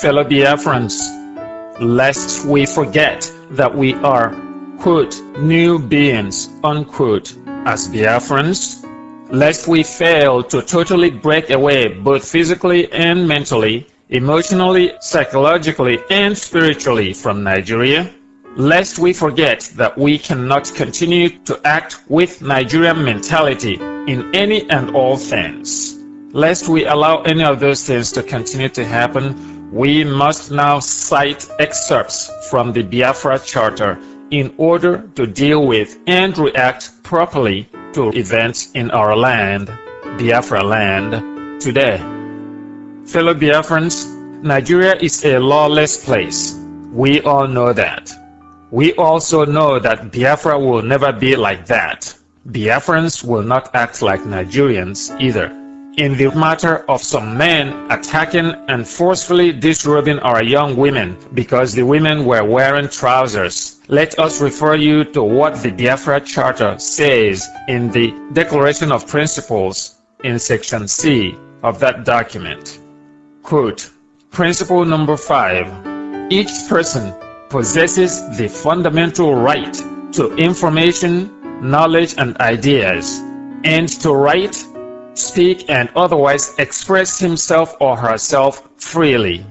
Fellow Biafrans, lest we forget that we are, quote, new beings, unquote, as Biafrans, lest we fail to totally break away both physically and mentally, emotionally, psychologically, and spiritually from Nigeria, lest we forget that we cannot continue to act with Nigerian mentality in any and all things. Lest we allow any of those things to continue to happen, we must now cite excerpts from the Biafra Charter in order to deal with and react properly to events in our land, Biafraland, today. Fellow Biafrans, Nigeria is a lawless place. We all know that. We also know that Biafra will never be like that. Biafrans will not act like Nigerians either. In the matter of some men attacking and forcefully disrobing our young women because the women were wearing trousers, let us refer you to what the Biafra Charter says in the Declaration of Principles in Section C of that document. Quote, Principle number 5. Each person possesses the fundamental right to information, knowledge, and ideas, and to write, speak, and otherwise express himself or herself freely.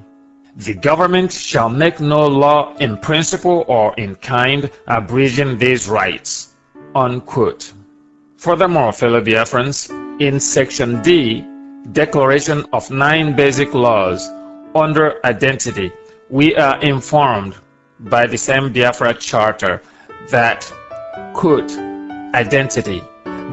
The government shall make no law in principle or in kind abridging these rights. Unquote. Furthermore, fellow Biafrans, in Section D, Declaration of 9 Basic Laws, under Identity, we are informed by the same Biafra Charter that, quote, Identity.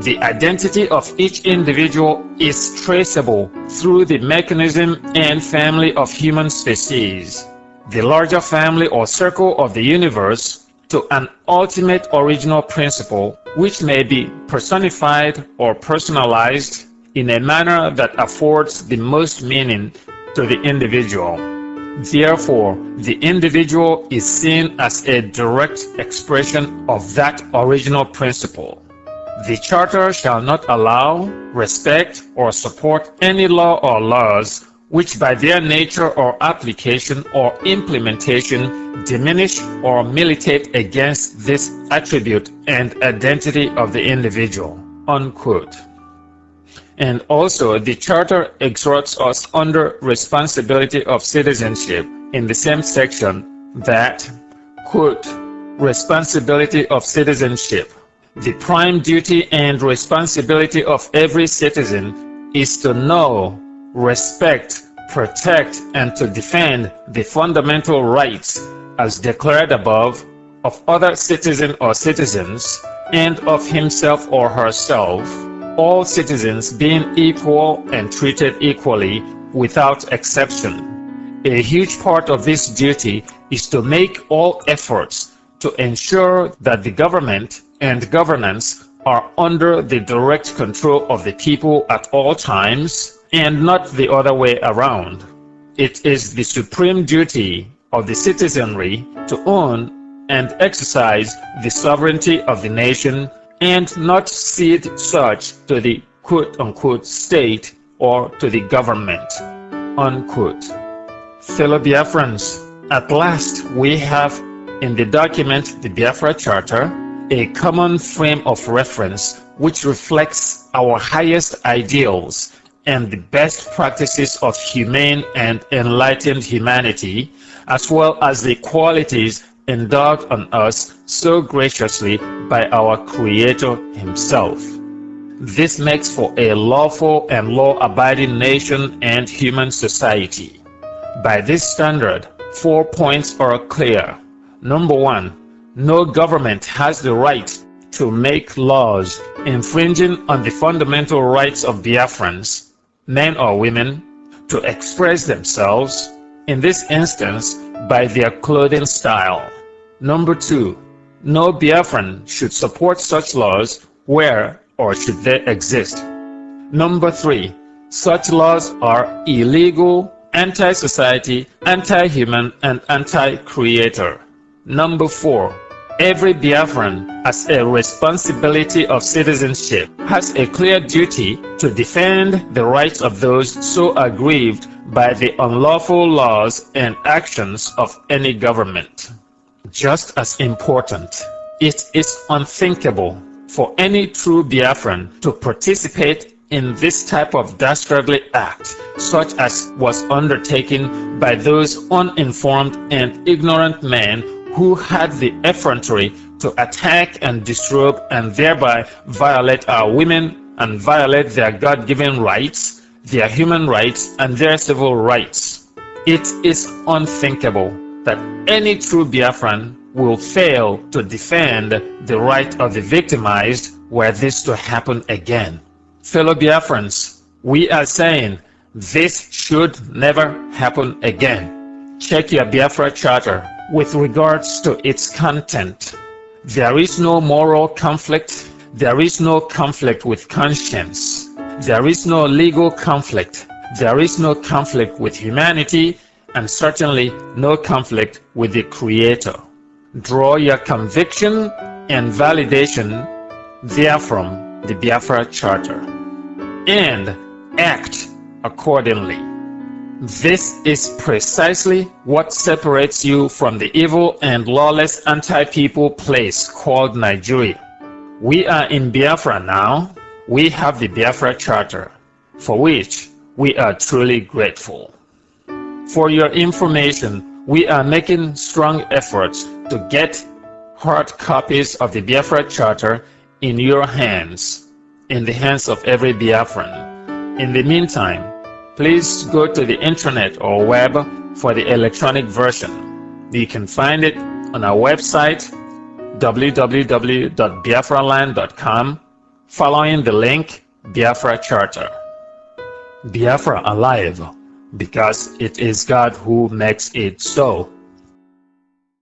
The identity of each individual is traceable through the mechanism and family of human species, the larger family or circle of the universe, to an ultimate original principle which may be personified or personalized in a manner that affords the most meaning to the individual. Therefore, the individual is seen as a direct expression of that original principle. The Charter shall not allow, respect, or support any law or laws which by their nature or application or implementation diminish or militate against this attribute and identity of the individual. Unquote. And also, the Charter exhorts us under responsibility of citizenship in the same section that, quote, responsibility of citizenship. The prime duty and responsibility of every citizen is to know, respect, protect, and to defend the fundamental rights as declared above of other citizen or citizens and of himself or herself, all citizens being equal and treated equally without exception. A huge part of this duty is to make all efforts to ensure that the government and governance are under the direct control of the people at all times and not the other way around. It is the supreme duty of the citizenry to own and exercise the sovereignty of the nation and not cede such to the quote-unquote state or to the government. Unquote. Fellow Biafrans, at last we have in the document, the Biafra Charter, a common frame of reference which reflects our highest ideals and the best practices of humane and enlightened humanity, as well as the qualities endowed on us so graciously by our Creator Himself. This makes for a lawful and law-abiding nation and human society. By this standard, 4 points are clear. Number 1, no government has the right to make laws infringing on the fundamental rights of Biafrans, men or women, to express themselves, in this instance, by their clothing style. Number 2, no Biafran should support such laws where or should they exist. Number 3, such laws are illegal, anti-society, anti-human, and anti-creator. Number 4, every Biafran, as a responsibility of citizenship, has a clear duty to defend the rights of those so aggrieved by the unlawful laws and actions of any government. Just as important, it is unthinkable for any true Biafran to participate in this type of dastardly act, such as was undertaken by those uninformed and ignorant men who had the effrontery to attack and disrobe and thereby violate our women and violate their God-given rights, their human rights, and their civil rights. It is unthinkable that any true Biafran will fail to defend the right of the victimized were this to happen again. Fellow Biafrans, we are saying this should never happen again. Check your Biafra Charter with regards to its content. There is no moral conflict. There is no conflict with conscience. There is no legal conflict. There is no conflict with humanity, and certainly no conflict with the Creator. Draw your conviction and validation therefrom the Biafra Charter, and act accordingly. This is precisely what separates you from the evil and lawless anti-people place called Nigeria. We are in Biafra now. We have the Biafra Charter, for which we are truly grateful. For your information, we are making strong efforts to get hard copies of the Biafra Charter in your hands, in the hands of every Biafran. In the meantime, please go to the internet or web for the electronic version. You can find it on our website, www.Biafraland Dot Com, following the link Biafra Charter. Biafra alive, because it is God who makes it so.